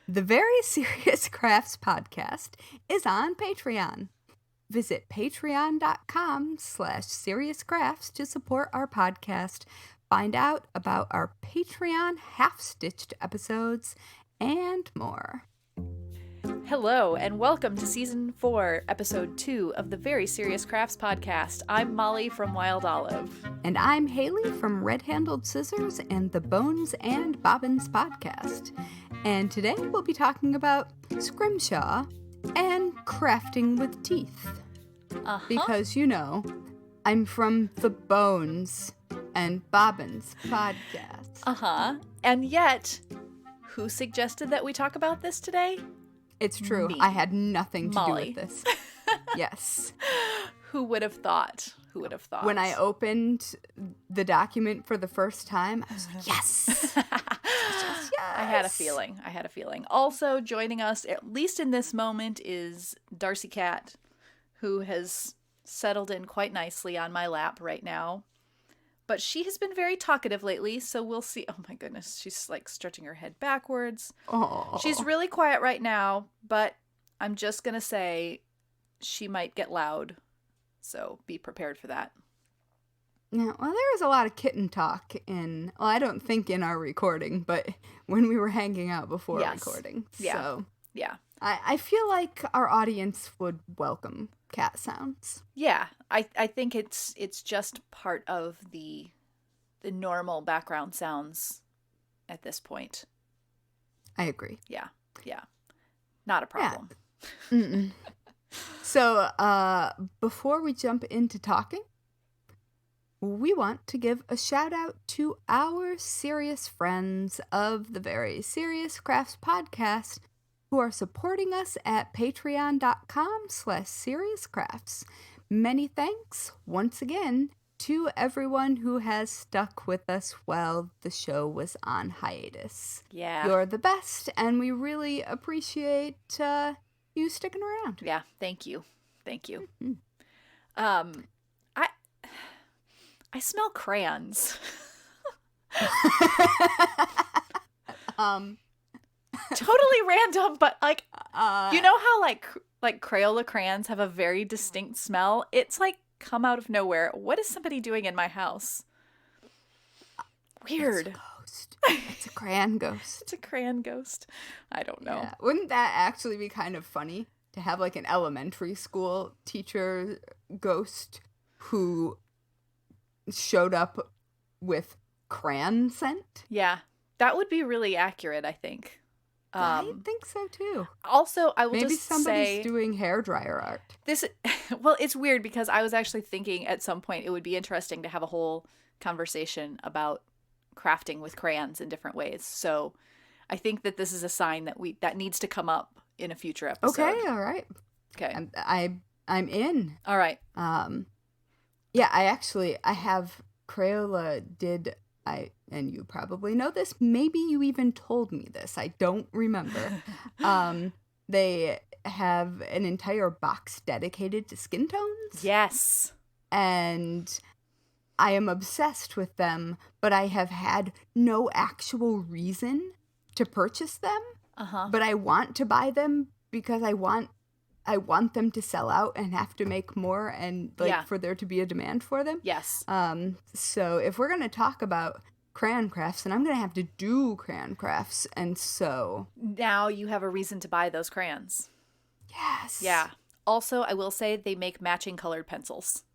The Very Serious Crafts podcast is on Patreon. Visit patreon.com/seriouscrafts to support our podcast. Find out about our Patreon half-stitched episodes and more. Hello, and welcome to Season 4, Episode 2 of the Very Serious Crafts podcast. I'm Molly from Wild Olive. And I'm Haley from Red Handled Scissors and the Bones and Bobbins podcast. And today we'll be talking about Scrimshaw and crafting with teeth. Because, you know, I'm from the Bones and Bobbins podcast. And yet, who suggested that we talk about this today? It's true. Me. I had nothing to Molly. do with this. Yes. Who would have thought? Who would have thought? When I opened the document for the first time, I was like, yes! Yes! I had a feeling. Also joining us, at least in this moment, is Darcy Cat, who has settled in quite nicely on my lap right now. But she has been very talkative lately, so we'll see. Oh my goodness, she's like stretching her head backwards. Oh. She's really quiet right now, but I'm just going to say she might get loud. So be prepared for that. Yeah, well, there was a lot of kitten talk I don't think in our recording, but when we were hanging out before recording. Yeah. So yeah. I feel like our audience would welcome cat sounds. Yeah, I think it's just part of the normal background sounds at this point. I agree. Yeah. Not a problem. Yeah. So, before we jump into talking, we want to give a shout out to our serious friends of the Very Serious Crafts podcast who are supporting us at patreon.com/seriouscrafts. Many thanks once again to everyone who has stuck with us while the show was on hiatus. Yeah. You're the best, and we really appreciate you sticking around. Yeah, thank you. Mm-hmm. I smell crayons. Totally random, but like you know how like Crayola crayons have a very distinct smell? It's like come out of nowhere. What is somebody doing in my house? Weird. It's a ghost. It's a crayon ghost. It's a crayon ghost. I don't know. Yeah. Wouldn't that actually be kind of funny to have like an elementary school teacher ghost who showed up with crayon scent? Yeah, that would be really accurate, I think. I think so too. Also, I will Maybe just somebody's say doing hairdryer art. Well, it's weird because I was actually thinking at some point it would be interesting to have a whole conversation about crafting with crayons in different ways. So I think that this is a sign that needs to come up in a future episode. Okay, all right. Okay. I'm in. All right. Yeah, I have Crayola and you probably know this, maybe you even told me this, I don't remember. They have an entire box dedicated to skin tones. Yes. And I am obsessed with them, but I have had no actual reason to purchase them. But I want to buy them because I want them to sell out and have to make more and for there to be a demand for them. Yes. So if we're going to talk about crayon crafts, then I'm going to have to do crayon crafts. And so now you have a reason to buy those crayons. Yes. Yeah. Also, I will say they make matching colored pencils.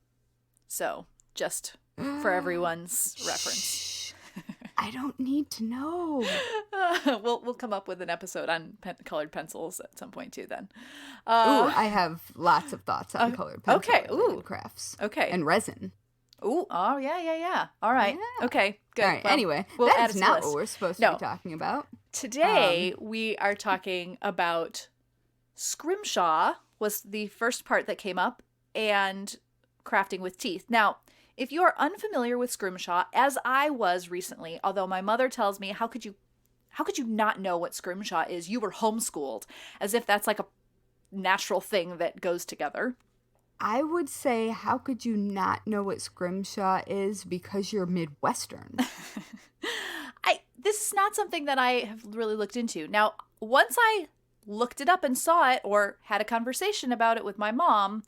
So just for everyone's reference. I don't need to know. We'll come up with an episode on colored pencils at some point too then. I have lots of thoughts on colored pencil crafts. Okay. And resin. Ooh, oh yeah. All right. Yeah. Okay, good. All right, well, anyway, we'll that's not what we're supposed to be talking about. Today, we are talking about Scrimshaw was the first part that came up, and crafting with teeth. Now, if you are unfamiliar with Scrimshaw, as I was recently, although my mother tells me, how could you not know what Scrimshaw is? You were homeschooled, as if that's like a natural thing that goes together. I would say, how could you not know what Scrimshaw is because you're Midwestern? This is not something that I have really looked into. Now, once I looked it up and saw it or had a conversation about it with my mom,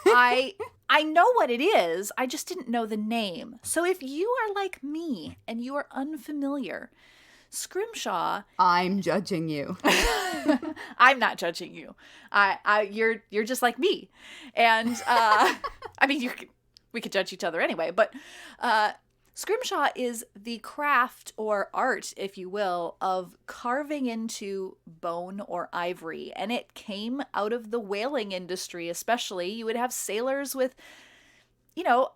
I know what it is. I just didn't know the name. So if you are like me and you are unfamiliar, Scrimshaw. I'm judging you. I'm not judging you. You're just like me, and I mean we could judge each other anyway. But Scrimshaw is the craft or art, if you will, of carving into bone or ivory, and it came out of the whaling industry. Especially, you would have sailors with,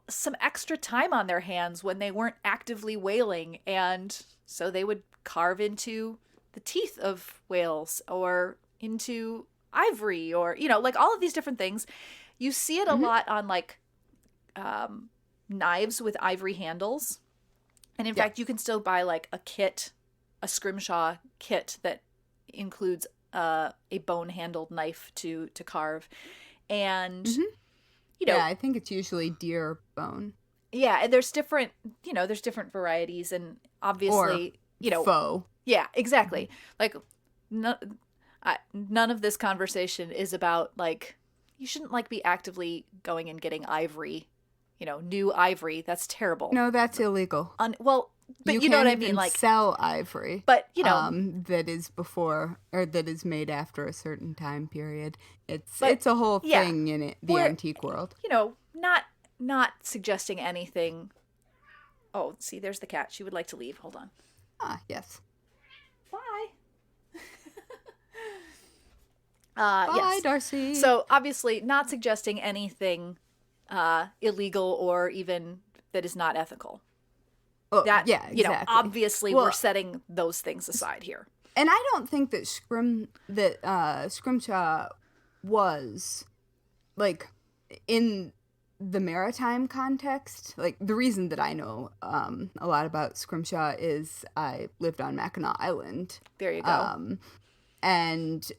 some extra time on their hands when they weren't actively whaling, and so they would carve into the teeth of whales or into ivory or, like all of these different things. You see it a lot on like knives with ivory handles. And in fact, you can still buy like a Scrimshaw kit that includes a bone handled knife to carve. And, Yeah, I think it's usually deer bone. Yeah, and there's different varieties, and obviously, faux. Yeah, exactly. Like, none of this conversation is about like, you shouldn't like be actively going and getting ivory, new ivory. That's terrible. No, that's illegal. But you know what I mean? Like, sell ivory. But that is before or that is made after a certain time period. It's a whole thing in the antique world. Not suggesting anything. Oh, see, there's the cat. She would like to leave. Hold on. Ah, yes. Bye. Bye, yes. Darcy. So obviously not suggesting anything illegal or even that is not ethical. Oh, yeah, exactly. Obviously we're setting those things aside here. And I don't think that Scrimshaw was like in the maritime context. Like the reason that I know a lot about Scrimshaw is I lived on Mackinac Island. There you go. And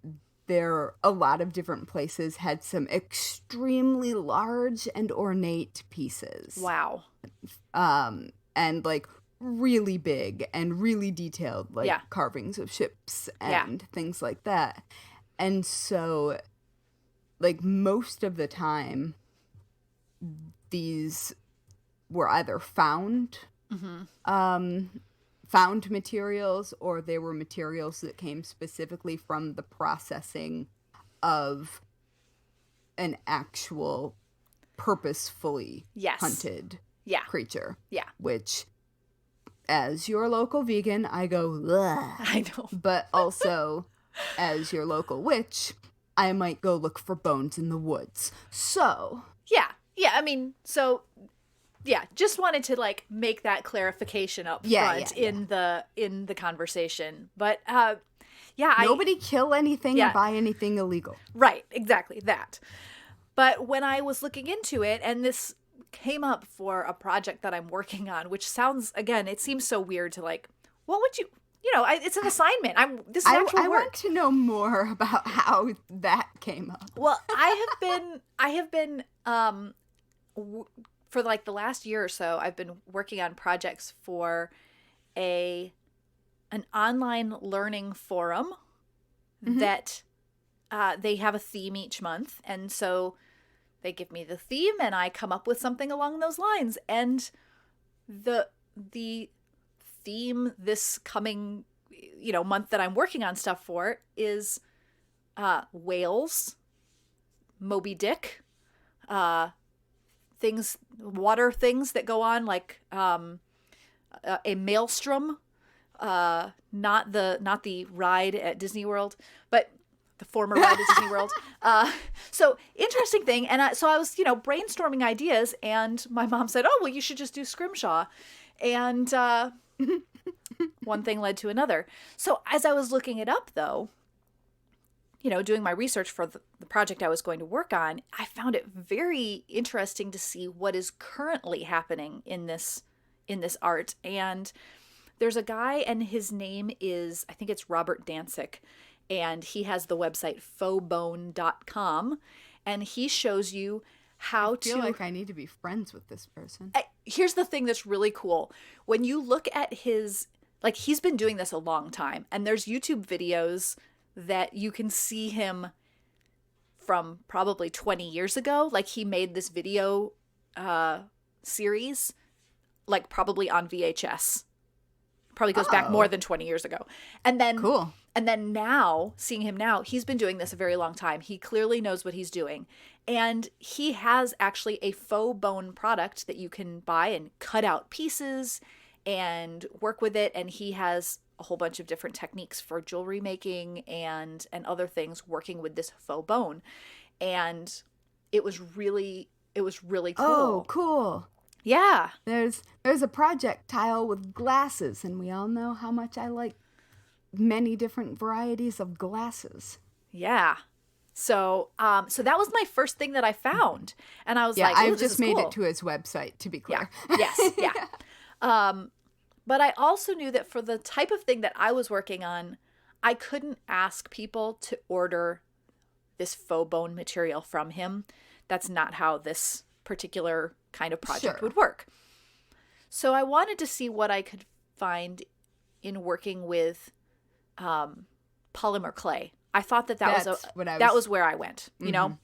there a lot of different places had some extremely large and ornate pieces. Wow. And like really big and really detailed, like carvings of ships and things like that. And so like most of the time these were either found materials, or they were materials that came specifically from the processing of an actual purposefully hunted creature. Yeah. Which, as your local vegan, I go, ugh. I know. But also, as your local witch, I might go look for bones in the woods. So. Yeah, I mean, so, yeah, just wanted to, like, make that clarification up front in the conversation. But, nobody kill anything or buy anything illegal. Right, exactly, that. But when I was looking into it, and this came up for a project that I'm working on, which sounds, again, it seems so weird to, like, what would you... it's an assignment. This is actual work. I want to know more about how that came up. Well, I have been for like the last year or so, I've been working on projects for an online learning forum that they have a theme each month, and so they give me the theme, and I come up with something along those lines. And the theme this coming month that I'm working on stuff for is whales, Moby Dick, water things that go on, like a maelstrom, not the ride at Disney World, but the former ride at Disney World. So interesting thing. And so I was brainstorming ideas, and my mom said, oh, well, you should just do Scrimshaw. And one thing led to another. So as I was looking it up, though, doing my research for the project I was going to work on, I found it very interesting to see what is currently happening in this art. And there's a guy, and his name is, I think it's Robert Dancic, and he has the website fauxbone.com, and he shows you how to... I feel like I need to be friends with this person. Here's the thing that's really cool. When you look at his like he's been doing this a long time, and there's YouTube videos that you can see him from probably 20 years ago. Like he made this video series like probably on VHS. Probably goes back more than 20 years ago. And then Cool. And then now, seeing him now, he's been doing this a very long time. He clearly knows what he's doing. And he has actually a faux bone product that you can buy and cut out pieces and work with it. And he has a whole bunch of different techniques for jewelry making and other things working with this faux bone. And it was really cool. Oh, cool. Yeah. There's a projectile with glasses, and we all know how much I like many different varieties of glasses. Yeah. So that was my first thing that I found. And I was like, I've just made it to his website, to be clear. Yeah. Yes. Yeah. But I also knew that for the type of thing that I was working on, I couldn't ask people to order this faux bone material from him. That's not how this particular kind of project would work. So I wanted to see what I could find in working with polymer clay. I thought that was where I went, you know?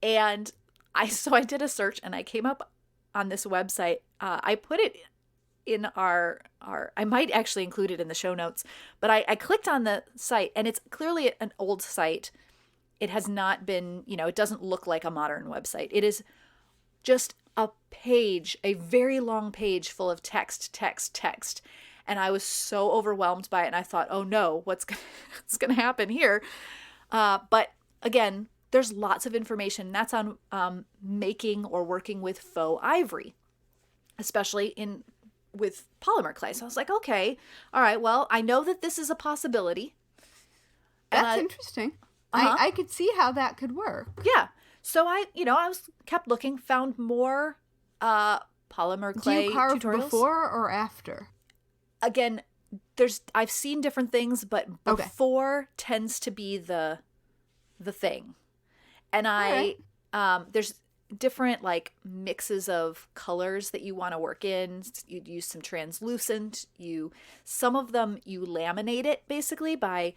And I did a search and I came up on this website. I put it in our I might actually include it in the show notes, but I clicked on the site, and it's clearly an old site. It has not been, it doesn't look like a modern website. It is just a page, a very long page full of text. And I was so overwhelmed by it, and I thought, oh no, what's going to happen here? But again, there's lots of information. That's on making or working with faux ivory, especially with polymer clay. So I was like, okay, all right, well, I know that this is a possibility. That's interesting. I could see how that could work. Yeah. So I kept looking, found more polymer clay tutorials. Do you carve before or after? Again, I've seen different things, but before tends to be the thing. And there's different like mixes of colors that you want to work in. You'd use some translucent. Some of them you laminate it basically by,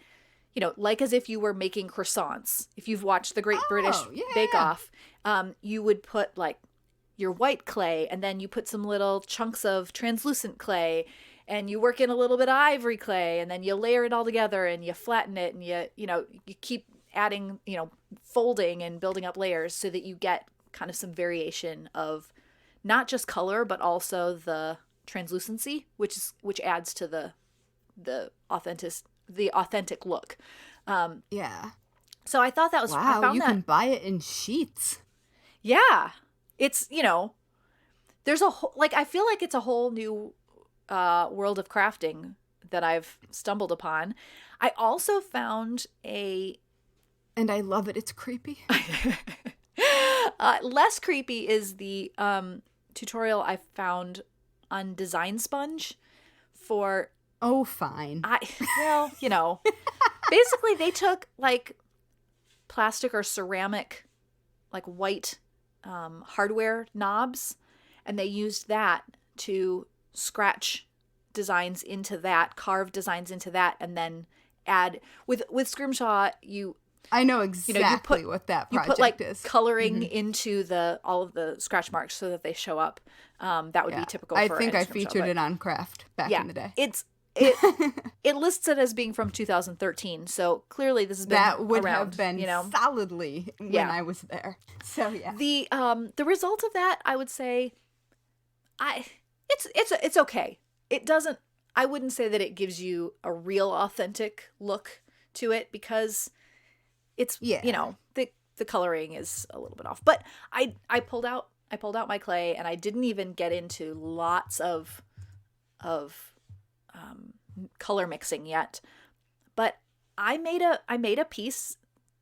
like as if you were making croissants. If you've watched the Great British Bake Off, you would put like your white clay, and then you put some little chunks of translucent clay, and you work in a little bit of ivory clay, and then you layer it all together and you flatten it, and you keep adding, folding and building up layers so that you get kind of some variation of not just color, but also the translucency, which adds to the authentic look. Yeah. So I thought that was wow. You can buy it in sheets. Yeah, it's there's a whole, I feel like it's a whole new world of crafting that I've stumbled upon. I also found and I love it. It's creepy. Less creepy is the tutorial I found on Design Sponge for. Oh, fine. Basically they took like plastic or ceramic, like white hardware knobs, and they used that to scratch designs into that, carve designs into that, and then add with Scrimshaw I know exactly what that project is. Coloring into all of the scratch marks so that they show up. That would be typical. I think I featured it on Craft back in the day. It lists it as being from 2013, so clearly this has been that would around, have been solidly when I was there. So yeah, the result of that, I would say, it's okay. It doesn't. I wouldn't say that it gives you a real authentic look to it, because it's the coloring is a little bit off. But I pulled out my clay, and I didn't even get into lots of color mixing yet, but I made a piece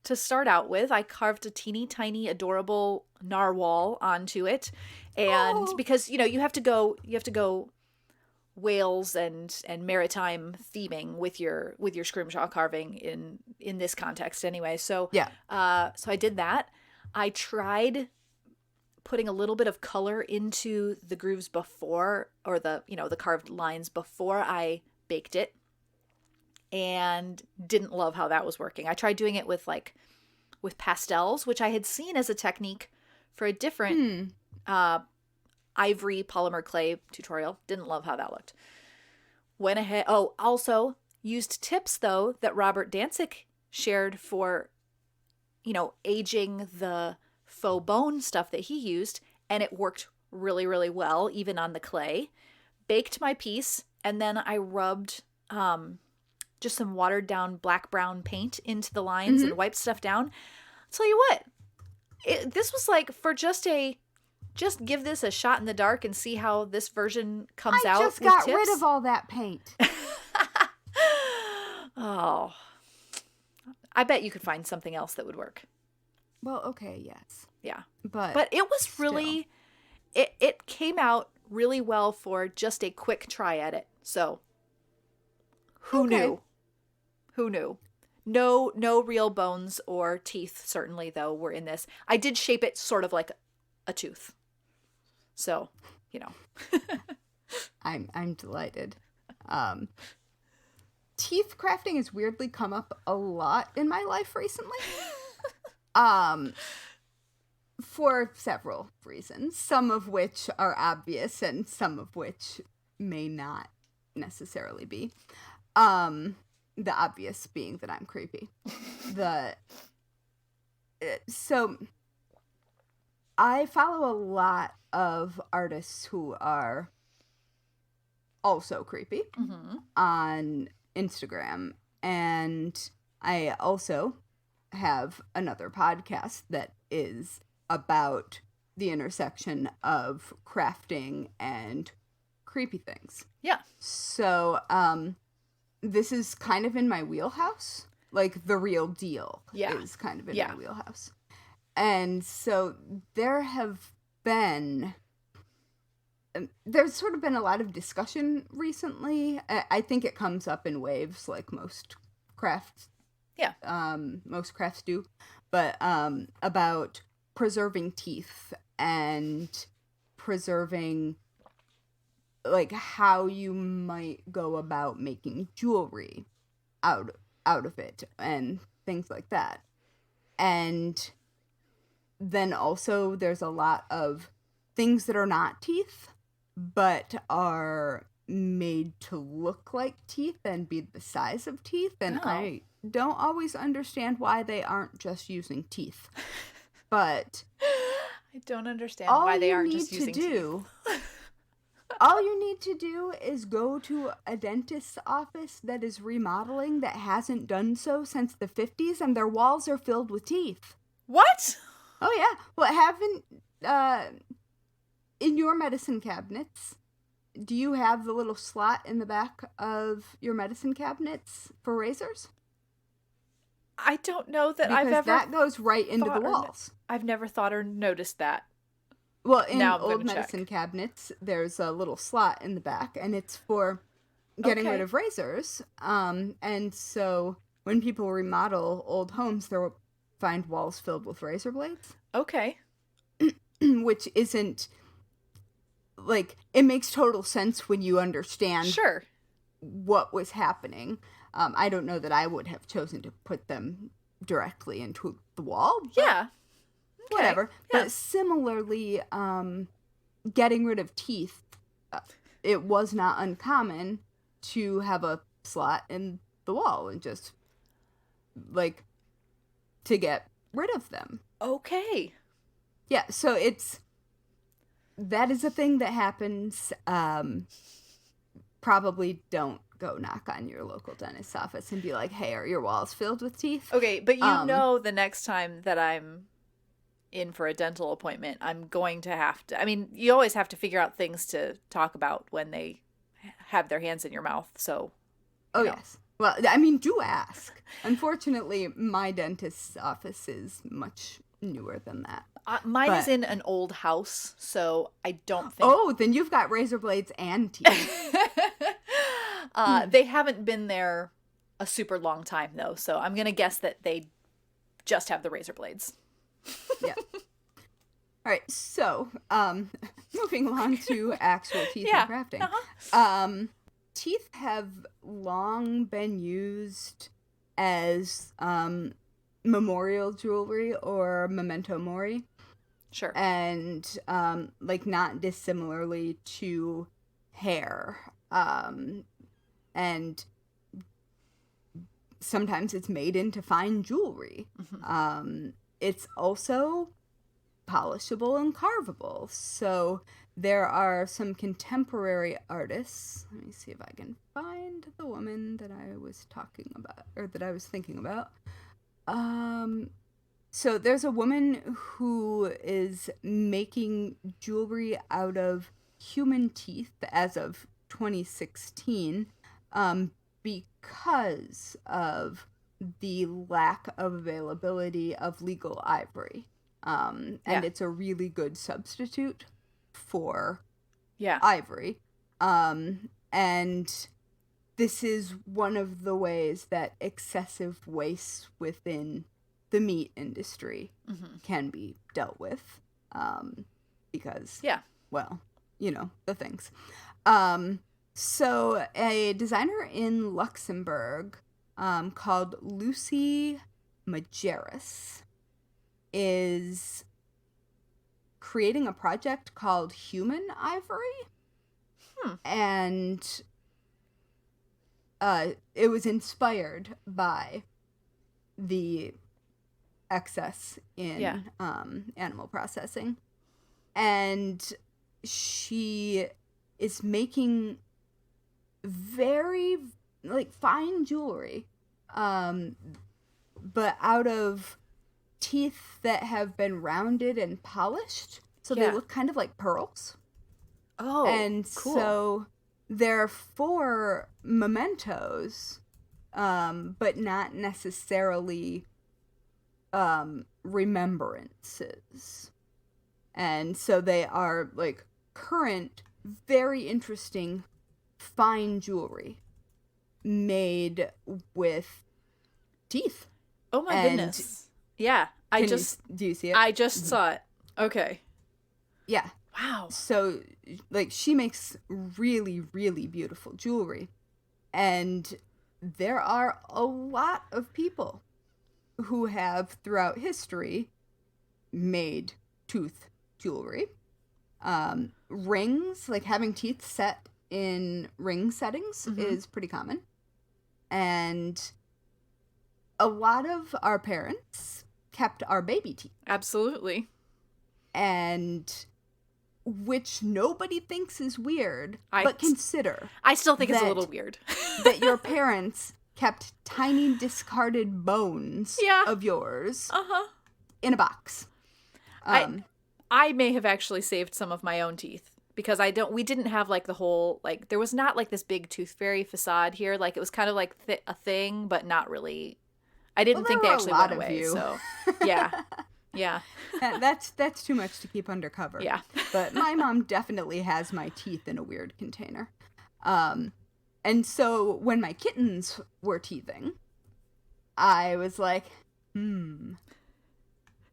to start out with. I carved a teeny tiny adorable narwhal onto it, and because you have to go Wales and maritime theming with your Scrimshaw carving in this context anyway. So so I did that. I tried putting a little bit of color into the grooves before, or the carved lines before I baked it and didn't love how that was working. I tried doing it with pastels, which I had seen as a technique for a different ivory polymer clay tutorial. Didn't love how that looked. Went ahead. Oh, also used tips though that Robert Dancic shared for, aging the faux bone stuff that he used, and it worked really, really well, even on the clay. Baked my piece, and then I rubbed just some watered down black-brown paint into the lines and wiped stuff down. I'll tell you what, this was like for just give this a shot in the dark and see how this version comes out. I just got rid of all that paint. Oh, I bet you could find something else that would work. Well, okay, yes. Yeah. But it was really, it came out really well for just a quick try at it. So who knew? Who knew? No real bones or teeth, certainly, though, were in this. I did shape it sort of like a tooth. So, I'm delighted. Teeth crafting has weirdly come up a lot in my life recently. For several reasons, some of which are obvious and some of which may not necessarily be. The obvious being that I'm creepy. So I follow a lot of artists who are also creepy on Instagram, and I also have another podcast that is about the intersection of crafting and creepy things. Yeah. So, this is kind of in my wheelhouse. Like, the real deal is kind of in my wheelhouse. And so there's sort of been a lot of discussion recently. I think it comes up in waves, like most crafts. Yeah. Most crafts do. But about preserving teeth and preserving, like, how you might go about making jewelry out of it and things like that. And then also there's a lot of things that are not teeth, but are made to look like teeth and be the size of teeth. And I don't always understand why they aren't just using teeth. But I don't understand why they aren't just using teeth. All you need to do is go to a dentist's office that is remodeling that hasn't done so since the 50s, and their walls are filled with teeth. What? Oh, yeah. Well, in your medicine cabinets, do you have the little slot in the back of your medicine cabinets for razors? I don't know that because that goes right into the walls. I've never thought or noticed that. Well, in old medicine cabinets, there's a little slot in the back, and it's for getting rid of razors. And so when people remodel old homes, they'll find walls filled with razor blades. Okay. Which isn't, like, it makes total sense when you understand what was happening. I don't know that I would have chosen to put them directly into the wall. Yeah. Okay. Whatever. Yeah. But similarly, getting rid of teeth, it was not uncommon to have a slot in the wall and just, like, to get rid of them. Okay. Yeah, so that is a thing that happens. Probably don't go knock on your local dentist's office and be like, hey, are your walls filled with teeth? Okay, but the next time that I'm in for a dental appointment, I'm going to have to, I mean, you always have to figure out things to talk about when they have their hands in your mouth, so. Yes. Well, I mean, do ask. Unfortunately, my dentist's office is much newer than that. Mine is in an old house, so I don't think. Oh, then you've got razor blades and teeth. They haven't been there a super long time, though, so I'm going to guess that they just have the razor blades. Yeah. All right, so moving along to actual teeth and crafting. teeth have long been used as memorial jewelry or memento mori. Sure. And like not dissimilarly to hair. And sometimes it's made into fine jewelry. It's also polishable and carvable. So there are some contemporary artists. Let me see if I can find the woman that I was talking about, or that I was thinking about. So there's a woman who is making jewelry out of human teeth as of 2016, because of the lack of availability of legal ivory. And it's a really good substitute for ivory. And this is one of the ways that excessive waste within the meat industry can be dealt with. Because, well, you know, the things. So a designer in Luxembourg called Lucy Majerus is creating a project called Human Ivory. And it was inspired by the excess in animal processing. And she is making very, like, fine jewelry, but out of teeth that have been rounded and polished, so they look kind of like pearls. Oh, and cool. So they're for mementos, but not necessarily remembrances. And so they are, like, current, very interesting fine jewelry made with teeth. Oh my goodness. Yeah. Do you see it? I just saw it. Okay. Yeah. Wow. So, like, she makes really, really beautiful jewelry. And there are a lot of people who have, throughout history, made tooth jewelry. Rings, like having teeth set in ring settings, is pretty common. And a lot of our parents kept our baby teeth. Absolutely. And which nobody thinks is weird, but consider. I still think it's a little weird. That your parents kept tiny discarded bones of yours in a box. I may have actually saved some of my own teeth because we didn't have like the whole, like, there was not like this big tooth fairy facade here. Like, it was kind of like a thing, but not really. I didn't think they actually went away. So yeah. Yeah. That's too much to keep undercover. Yeah. But my mom definitely has my teeth in a weird container. And so when my kittens were teething, I was like,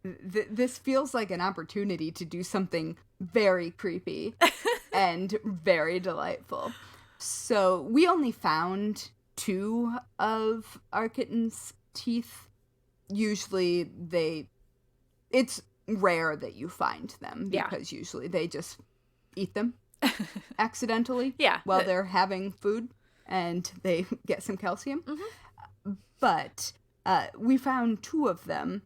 this feels like an opportunity to do something very creepy and very delightful. So we only found 2 of our kittens' teeth. Usually it's rare that you find them because usually they just eat them accidentally while they're having food and they get some calcium. But we found 2 of them.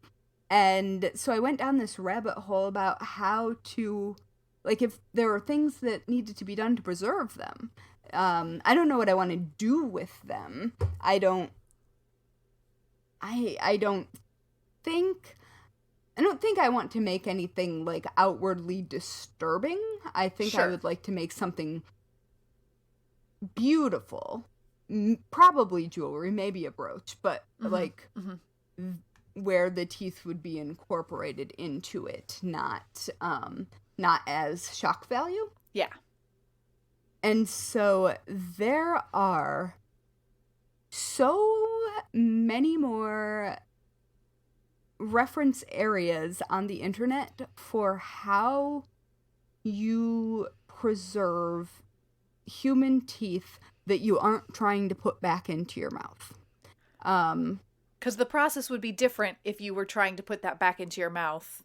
And so I went down this rabbit hole about how to, like, if there were things that needed to be done to preserve them. I don't know what I want to do with them. I don't think I want to make anything, like, outwardly disturbing. I think I would like to make something beautiful. Probably jewelry, maybe a brooch, but like where the teeth would be incorporated into it, not as shock value. Yeah. And so there are so many more reference areas on the internet for how you preserve human teeth that you aren't trying to put back into your mouth. Because the process would be different if you were trying to put that back into your mouth.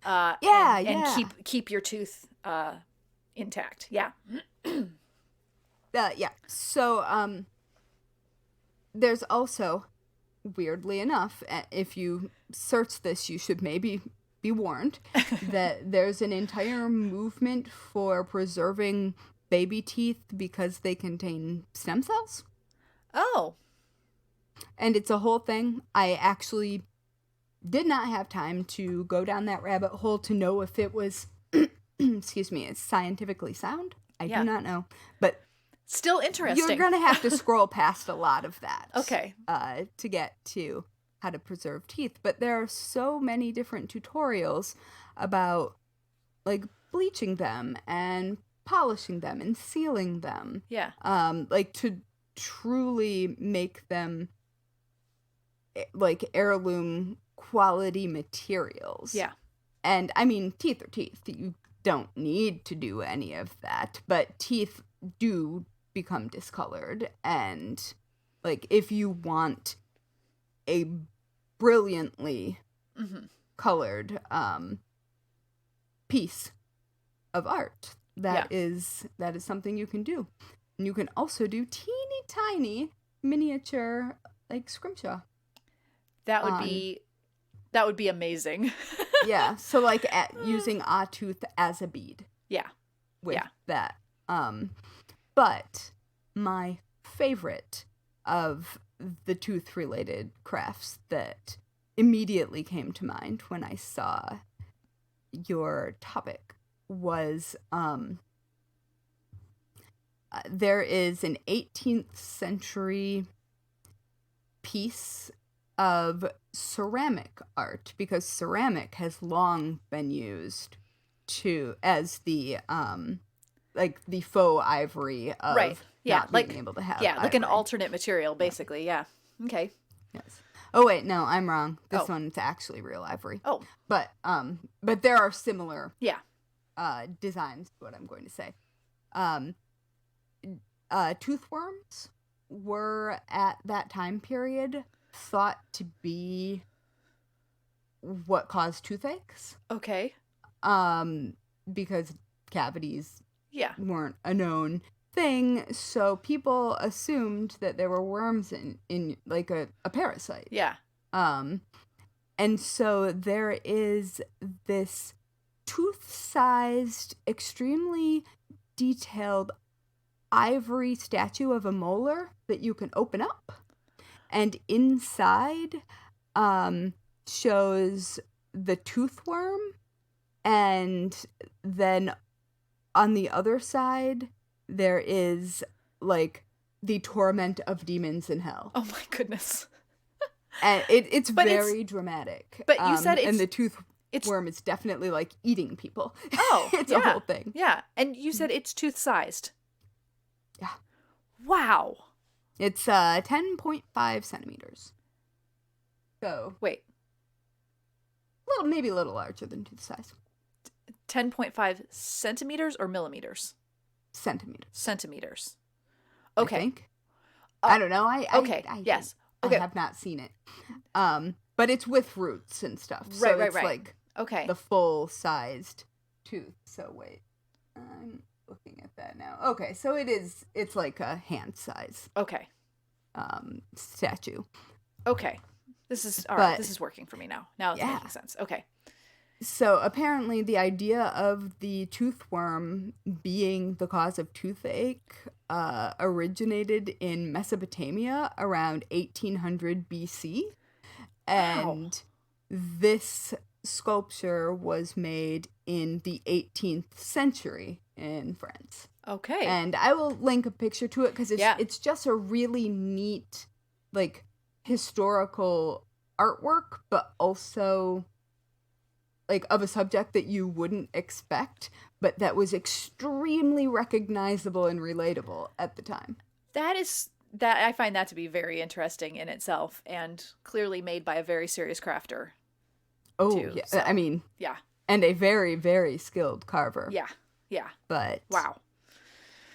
And keep your tooth intact. Yeah. Yeah. So there's also, weirdly enough, if you search this, you should maybe be warned that there's an entire movement for preserving baby teeth because they contain stem cells. Oh. And it's a whole thing. I actually did not have time to go down that rabbit hole to know if it was, excuse me, it's scientifically sound. I do not know. But still interesting. You're going to have to scroll past a lot of that. Okay. To get to how to preserve teeth. But there are so many different tutorials about, like, bleaching them and polishing them and sealing them. Yeah. Like, to truly make them, like, heirloom quality materials. Yeah. And, I mean, teeth are teeth. You don't need to do any of that. But teeth do become discolored. And, like, if you want a brilliantly colored piece of art, that is something you can do. And you can also do teeny tiny miniature, like, Scrimshaw. That would be amazing. Yeah, so like using a tooth as a bead. Yeah. With that. But my favorite of the tooth related crafts that immediately came to mind when I saw your topic was there is an 18th century piece of ceramic art, because ceramic has long been used as the like the faux ivory of not being able to have like an ivory. alternate material, basically. Yeah. Okay. Yes. Oh wait, no, I'm wrong. This one's actually real ivory. Oh. But there are similar designs to what I'm going to say. Toothworms were at that time period thought to be what caused toothaches. Okay. Because cavities weren't a known thing, so people assumed that there were worms in like a parasite. Yeah. And so there is this tooth-sized, extremely detailed ivory statue of a molar that you can open up. And inside shows the toothworm, and then on the other side there is like the torment of demons in hell. Oh my goodness. And it's very dramatic. But you said and the toothworm is definitely like eating people. Oh, it's a whole thing. Yeah, and you said it's tooth-sized. Yeah. Wow. It's 10.5 centimeters. So wait, maybe a little larger than tooth size. 10.5 centimeters or millimeters? Centimeters. Okay. I think. I don't know. I have not seen it. But it's with roots and stuff. So Right. It's like the full-sized tooth. So wait, I'm looking at that now. Okay, so it's like a hand size. Okay. Statue. Okay. This is all right. This is working for me now. Now it's making sense. Okay. So apparently the idea of the toothworm being the cause of toothache originated in Mesopotamia around 1800 BC. And this sculpture was made in the 18th century in France. Okay. And I will link a picture to it because it's just a really neat, like, historical artwork, but also like of a subject that you wouldn't expect, but that was extremely recognizable and relatable at the time. That I find that to be very interesting in itself, and clearly made by a very serious crafter. Oh, too, yeah. So, I mean, and a very, very skilled carver. Yeah. Yeah. But wow.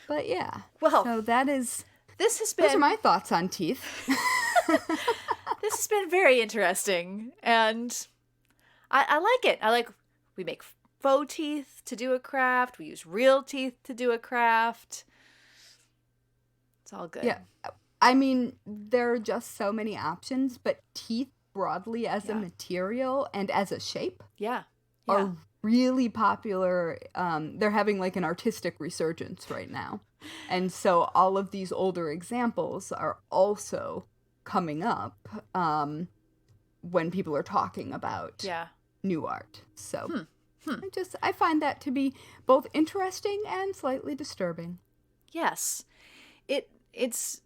But yeah. Well, so those are been my thoughts on teeth. this has been very interesting, and I like it. We make faux teeth to do a craft. We use real teeth to do a craft. It's all good. Yeah. I mean, there are just so many options, but teeth broadly as a material and as a shape are really popular. They're having like an artistic resurgence right now. And so all of these older examples are also coming up when people are talking about new art. So I find that to be both interesting and slightly disturbing. Yes. It's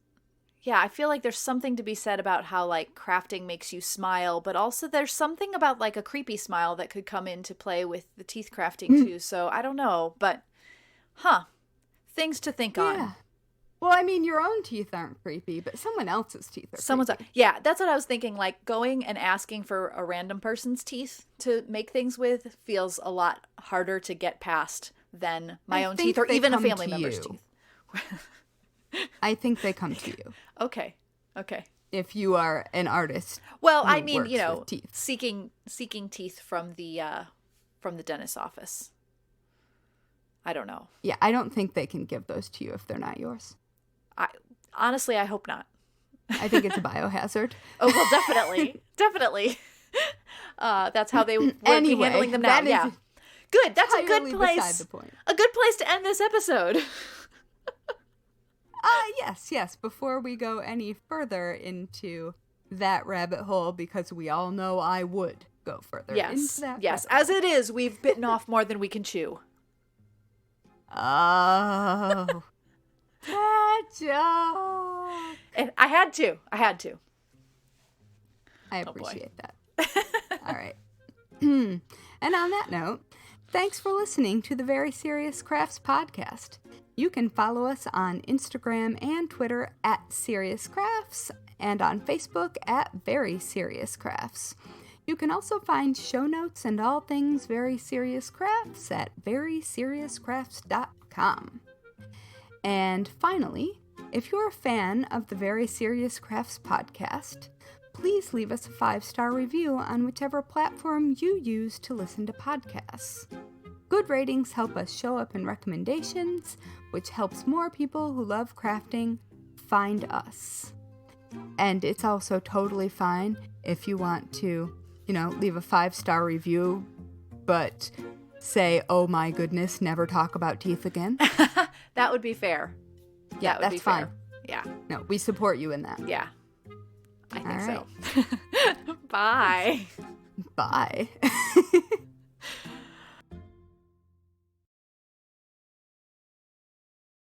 I feel like there's something to be said about how like crafting makes you smile, but also there's something about like a creepy smile that could come into play with the teeth crafting too. So I don't know, but things to think on. Well, I mean, your own teeth aren't creepy, but someone else's teeth are creepy. Yeah, that's what I was thinking. Like going and asking for a random person's teeth to make things with feels a lot harder to get past than my own teeth or even a family member's teeth. I think they come to you. Okay. If you are an artist. Well, I mean, teeth. seeking teeth from the dentist's office. I don't know. Yeah, I don't think they can give those to you if they're not yours. Honestly, I hope not. I think it's a biohazard. Oh, well, definitely. That's how they would be handling them now. Yeah. Good. That's a good place. A good place to end this episode. Yes. Before we go any further into that rabbit hole, because we all know I would go further into that. Yes. As it is, we've bitten off more than we can chew. Oh. That joke. And I had to. I appreciate that. All right. And on that note, thanks for listening to the Very Serious Crafts podcast. You can follow us on Instagram and Twitter at Serious Crafts and on Facebook at Very Serious Crafts. You can also find show notes and all things Very Serious Crafts at veryseriouscrafts.com. And finally, if you're a fan of the Very Serious Crafts podcast, please leave us a 5-star review on whichever platform you use to listen to podcasts. Good ratings help us show up in recommendations, which helps more people who love crafting find us. And it's also totally fine if you want to, leave a 5-star review, but say, oh my goodness, never talk about teeth again. That would be fair. Yeah, that's fine. Yeah. No, we support you in that. Yeah. I think so. Bye. Bye.